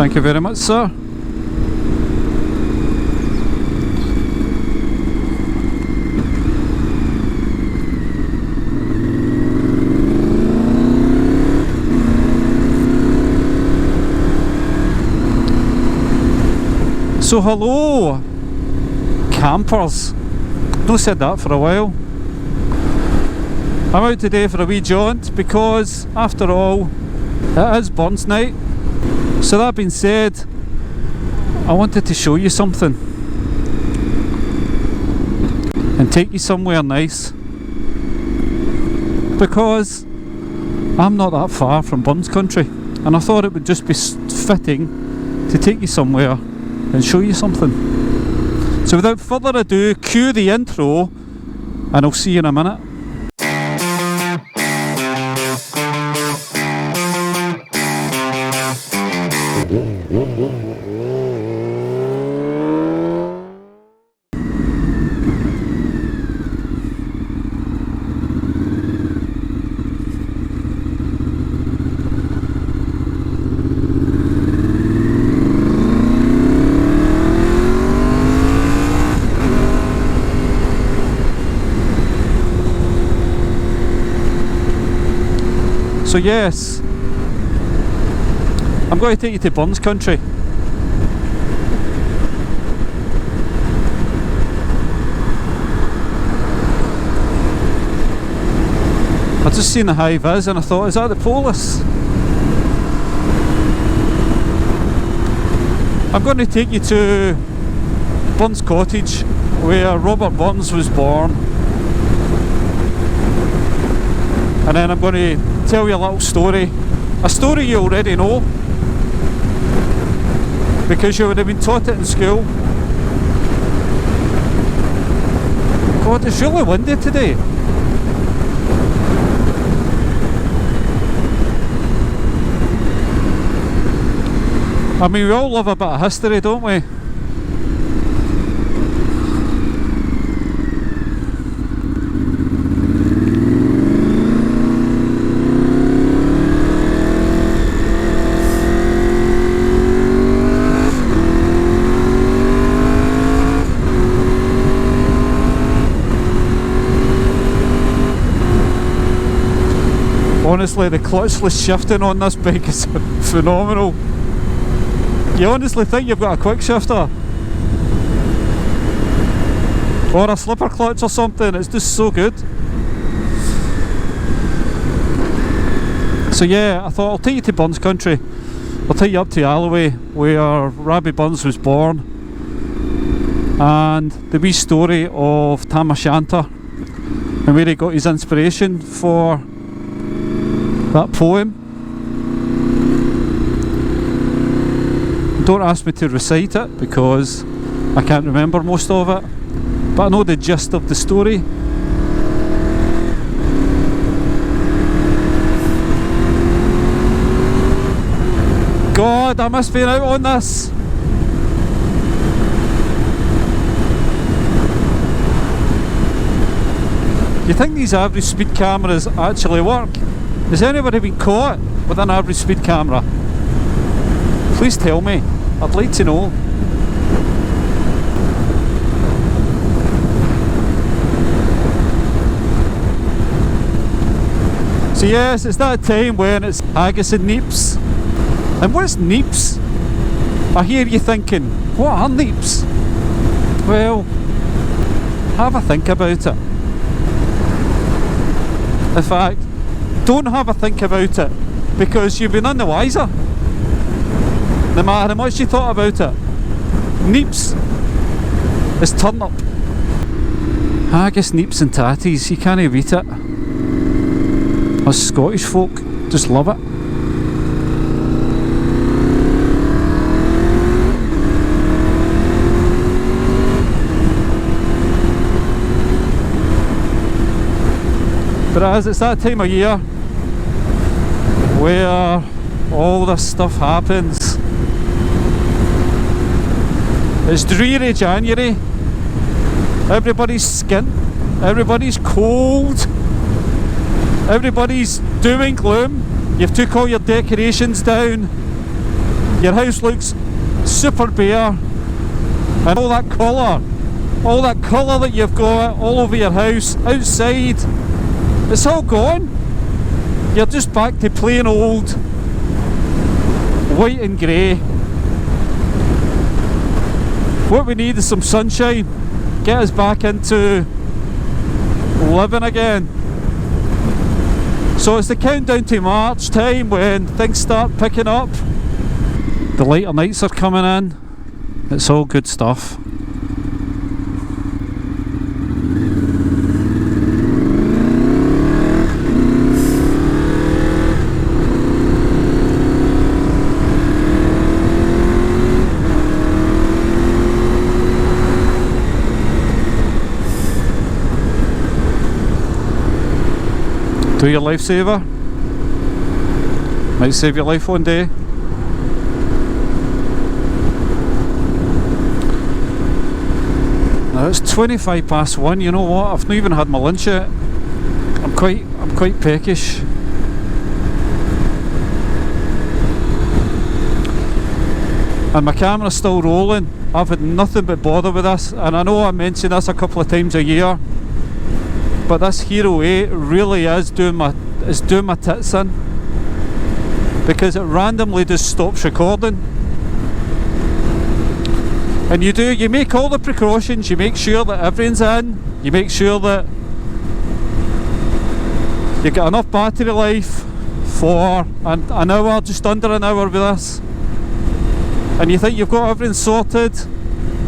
Thank you very much, sir. So hello, campers. Not said that for a while. I'm out today for a wee jaunt because, after all, it is Burns night. So that being said, I wanted to show you something and take you somewhere nice, because I'm not that far from Burns country, and I thought it would just be fitting to take you somewhere and show you something. So without further ado, cue the intro and I'll see you in a minute. So yes, I'm going to take you to Burns country. I just seen the high vis and I thought, is that the Polis? I'm going to take you to Burns Cottage, where RobertBurns was born, and then I'm going to tell you a little story. A story you already know, because you would have been taught it in school. God, it's really windy today. I mean, we all love a bit of history, don't we? Honestly, the clutchless shifting on this bike is phenomenal. You honestly think you've got a quick shifter or a slipper clutch or something. It's just so good. So yeah, I thought I'll take you to Burns country. I'll take you up to Alloway, where RobertBurns was born, and the wee story of Tam O Shanter and where he got his inspiration for that poem. Don't ask me to recite it because I can't remember most of it, but I know the gist of the story. God, I must be out on this. You think these average speed cameras actually work? Has anybody been caught with an average speed camera? Please tell me, I'd like to know. So yes, it's that time when it's haggis and neeps. And what's neeps? I hear you thinking, what are neeps? Well, have a think about it. In fact, don't have a think about it, because you've been none the wiser. No matter how much you thought about it. Neeps is turnip. Haggis, neeps and tatties, you can't beat it. Us Scottish folk just love it. But as it's that time of year where all this stuff happens. It's dreary January. Everybody's skint. Everybody's cold. Everybody's doom and gloom. You've took all your decorations down. your house looks super bare, and all that colour that you've got all over your house, outside, it's all gone. You're just back to plain old white and grey. What we need is some sunshine, get us back into living again. So it's the countdown to March time when things start picking up. The lighter nights are coming in. It's all good stuff. Do your lifesaver. Might save your life one day. Now it's 1:25. You know what? I've not even had my lunch yet. I'm quite peckish. And my camera's still rolling. I've had nothing but bother with this, and I know I mention this a couple of times a year, but this Hero 8 really is doing my tits in, because it randomly just stops recording. And you make all the precautions, you make sure that everything's in, you make sure that you get enough battery life for an hour, just under an hour with this, and you think you've got everything sorted.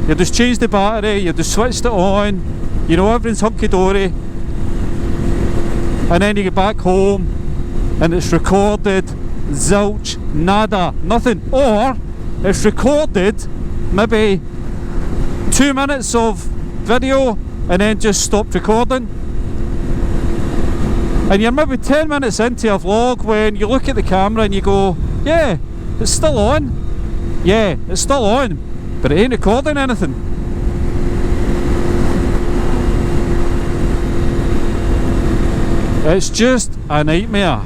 You just change the battery, you just switched it on, you know everything's hunky-dory, and then you get back home and it's recorded zilch, nada, nothing. Or it's recorded maybe 2 minutes of video and then just stopped recording, and you're maybe 10 minutes into a vlog when you look at the camera and you go, yeah, it's still on, yeah, it's still on, but it ain't recording anything. It's just a nightmare.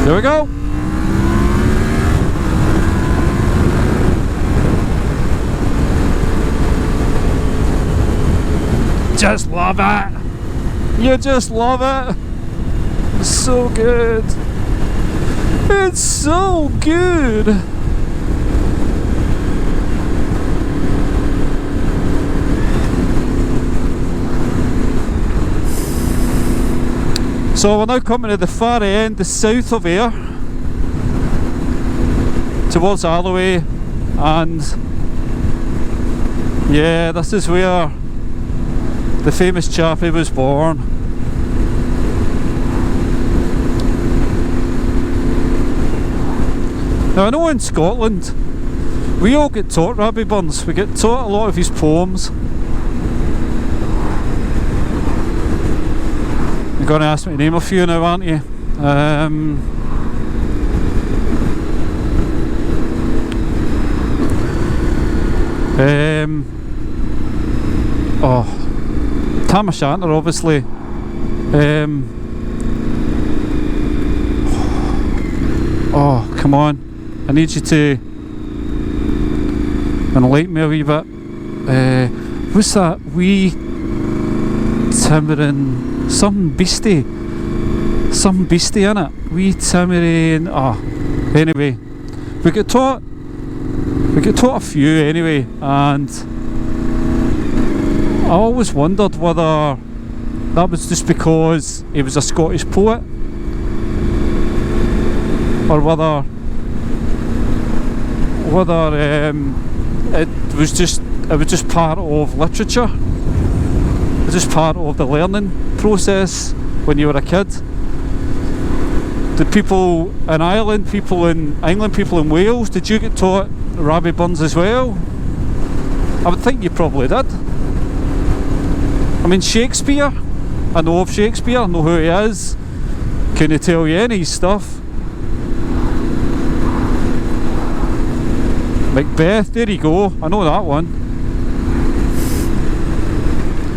There we go. Just love it. You just love it. It's so good. It's so good. So we're now coming to the far end, the south of Ayr, towards Alloway, and yeah, this is where the famous chappie was born. Now I know in Scotland we all get taught RobertBurns, we get taught a lot of his poems. You're going to ask me to name a few now, aren't you? Tam O Shanter, obviously. Oh, come on. I need you to enlighten me a wee bit. What's that wee Timmering... Some beastie in it. Wee Timmering... anyway. We get taught a few anyway, and I always wondered whether that was just because he was a Scottish poet, or whether it was just part of literature. It was just part of the learning process when you were a kid. Did people in Ireland, people in England, people in Wales, did you get taught RobertBurns as well? I would think you probably did. I mean, Shakespeare, I know of Shakespeare, I know who he is. couldn't tell you any stuff. Macbeth, there you go, I know that one.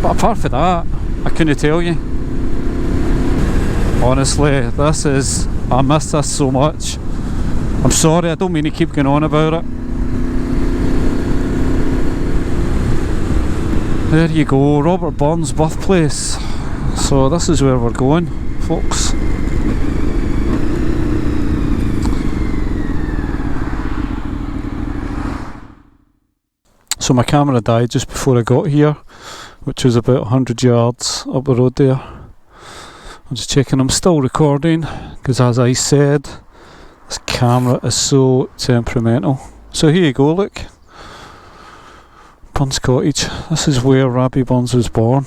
But apart from that, I couldn't tell you. Honestly, I miss this so much. I'm sorry, I don't mean to keep going on about it. There you go, RobertBurns' birthplace. So this is where we're going, folks. So my camera died just before I got here, which was about 100 yards up the road there. I'm just checking I'm still recording, because as I said, this camera is so temperamental. So here you go, look. Burns Cottage. This is where RobertBurns was born.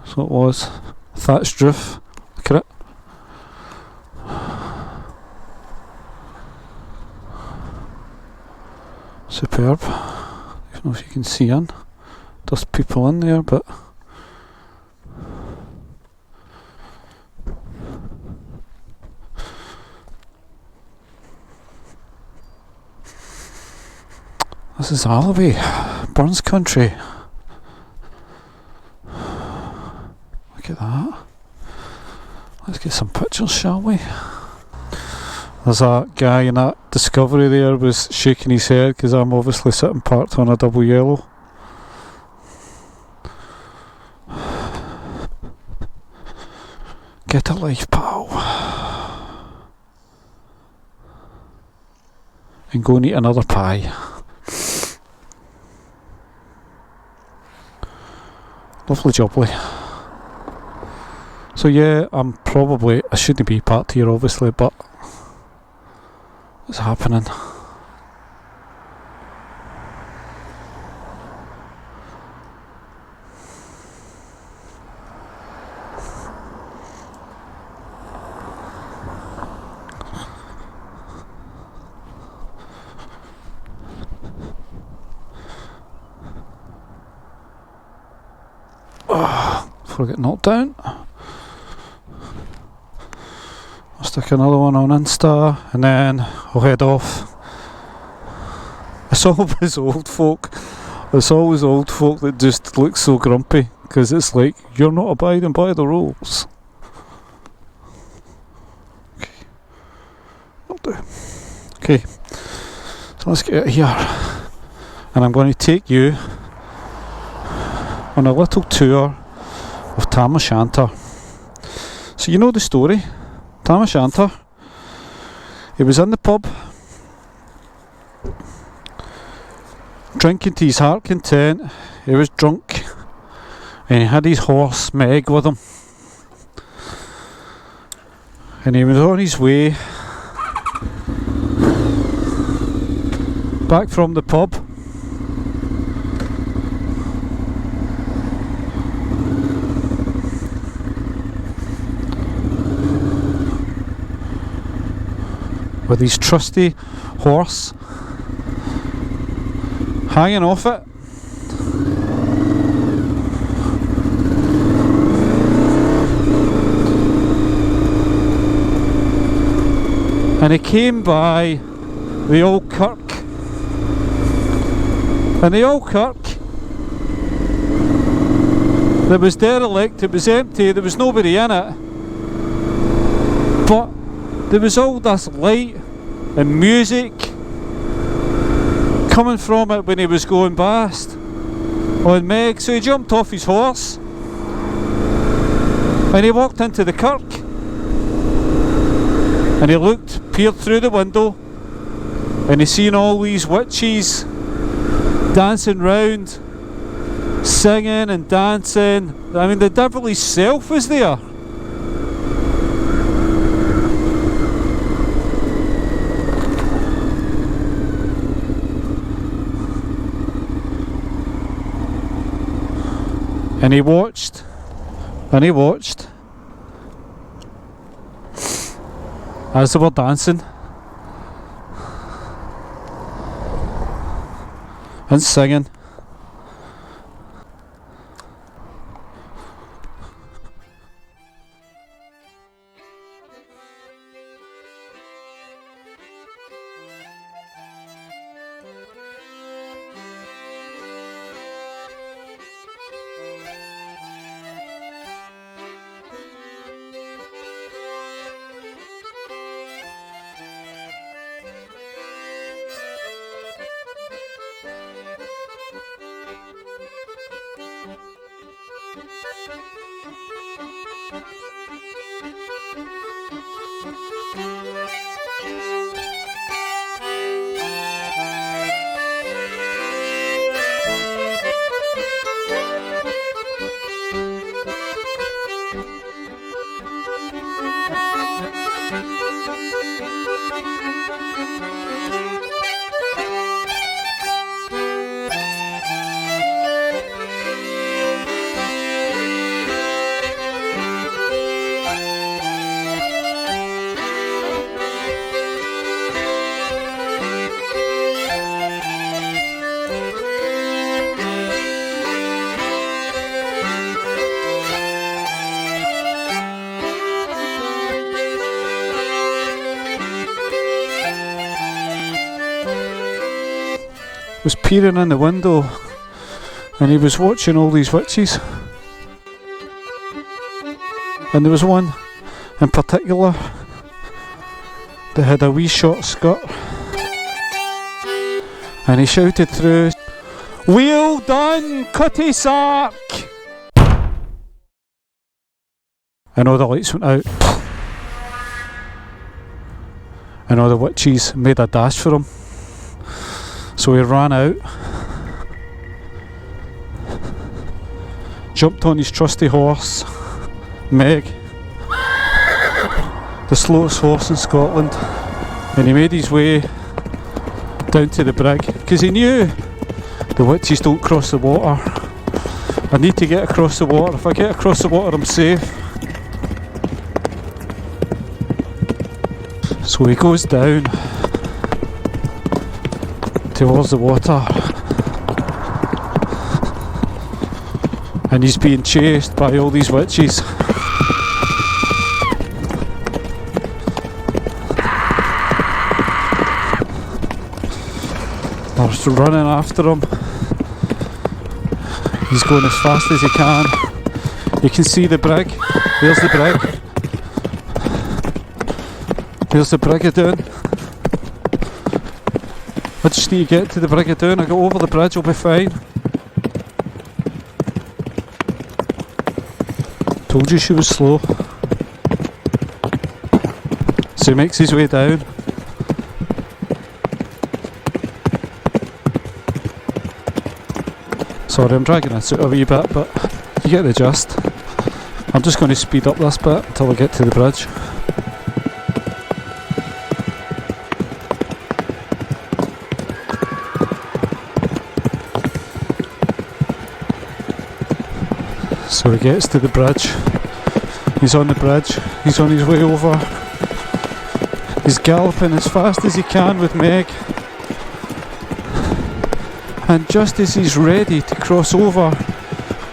So it was. Thatched roof. Look at it. Superb. I don't know if you can see in. There's people in there, but this is Haly, Burns country. Look at that. Let's get some pictures, shall we? There's that guy in that Discovery there was shaking his head because I'm obviously sitting parked on a double yellow. Get a life, pal. And go and eat another pie. Lovely jubbly. So yeah, I shouldn't be parked here obviously, but it's happening. Before I get knocked down, I'll stick another one on Insta and then I'll head off. It's always old folk. It's always old folk that just look so grumpy because it's like you're not abiding by the rules. Okay, that'll do. Okay, so let's get out of here, and I'm going to take you on a little tour of Tam O Shanter. So you know the story, Tam O Shanter. He was in the pub, drinking to his heart content. He was drunk, and he had his horse Meg with him, and he was on his way back from the pub. With his trusty horse hanging off it. And he came by the old kirk. And the old kirk, that was derelict, it was empty, there was nobody in it. But there was all this light and music coming from it when he was going past on Meg. So he jumped off his horse and he walked into the kirk and he peered through the window, and he seen all these witches dancing round, singing and dancing. I mean, the devilish self was there. And he watched, and he watched as they were dancing and singing. was peering in the window and he was watching all these witches. And there was one in particular that had a wee short skirt. And he shouted through, "Well done, cutty sark!" And all the lights went out. And all the witches made a dash for him. So he ran out, jumped on his trusty horse, Meg, the slowest horse in Scotland, and he made his way down to the brig, because he knew the witches don't cross the water. I need to get across the water. If I get across the water, I'm safe. So he goes down towards the water, and he's being chased by all these witches. They're running after him. He's going as fast as he can. You can see the brig. There's the brig. There's the Brigadoon. I just need to get to the Brigadoon. I go over the bridge, I'll be fine. Told you she was slow. So he makes his way down. Sorry, I'm dragging this out a wee bit, but you get the gist. I'm just going to speed up this bit until I get to the bridge. So he gets to the bridge. He's on the bridge. He's on his way over. He's galloping as fast as he can with Meg. And just as he's ready to cross over,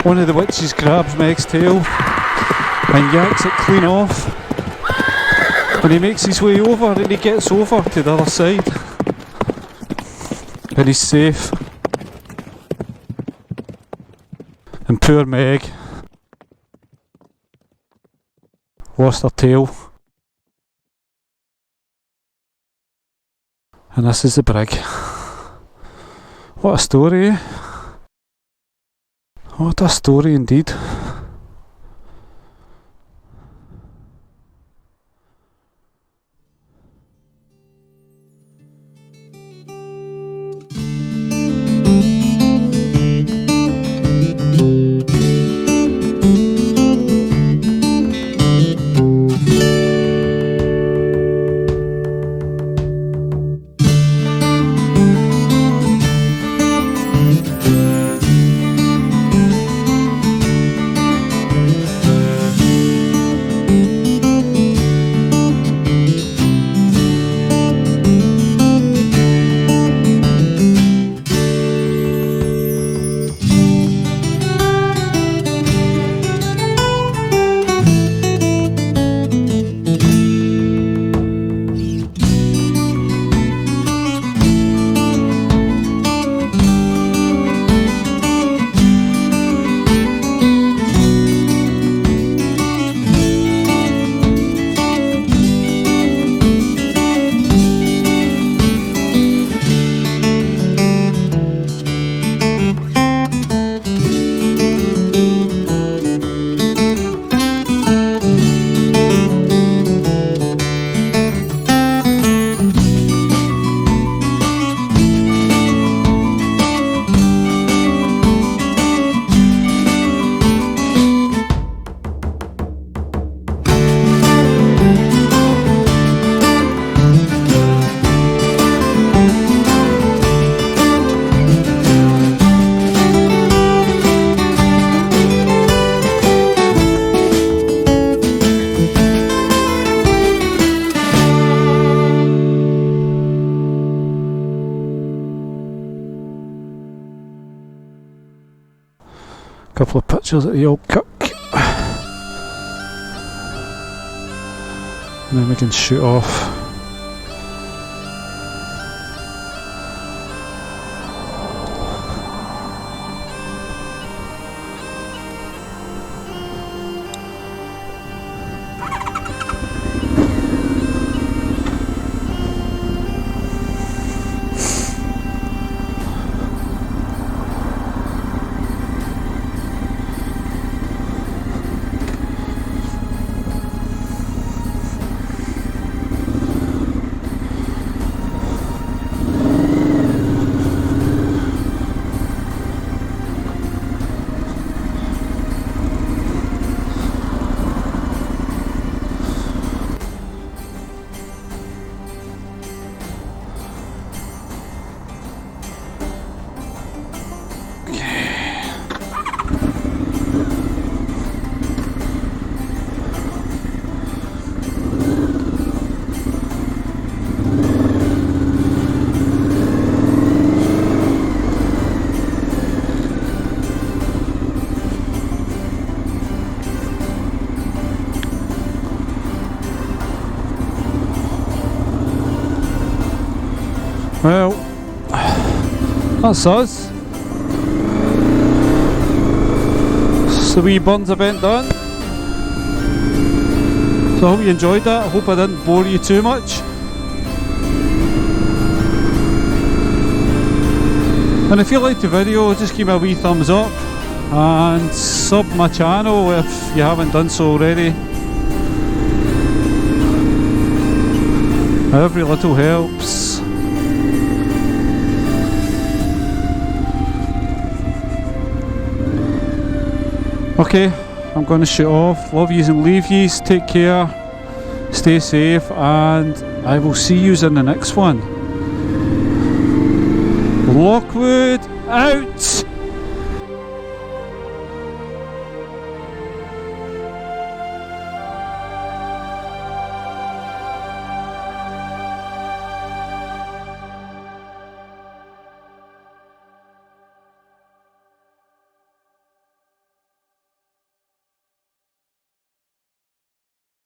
one of the witches grabs Meg's tail and yanks it clean off. And he makes his way over and he gets over to the other side. And he's safe. And poor Meg lost her tail. And this is the brig. What a story, eh? What a story indeed. Couple of pictures of the old cook. And then we can shoot off. That's us. So wee burns are bent done. So I hope you enjoyed that. I hope I didn't bore you too much. And if you liked the video, just give me a wee thumbs up and sub my channel if you haven't done so already. Every little helps. Okay, I'm going to shoot off. Love yous and leave yous. Take care. Stay safe, and I will see yous in the next one. Lockwood out!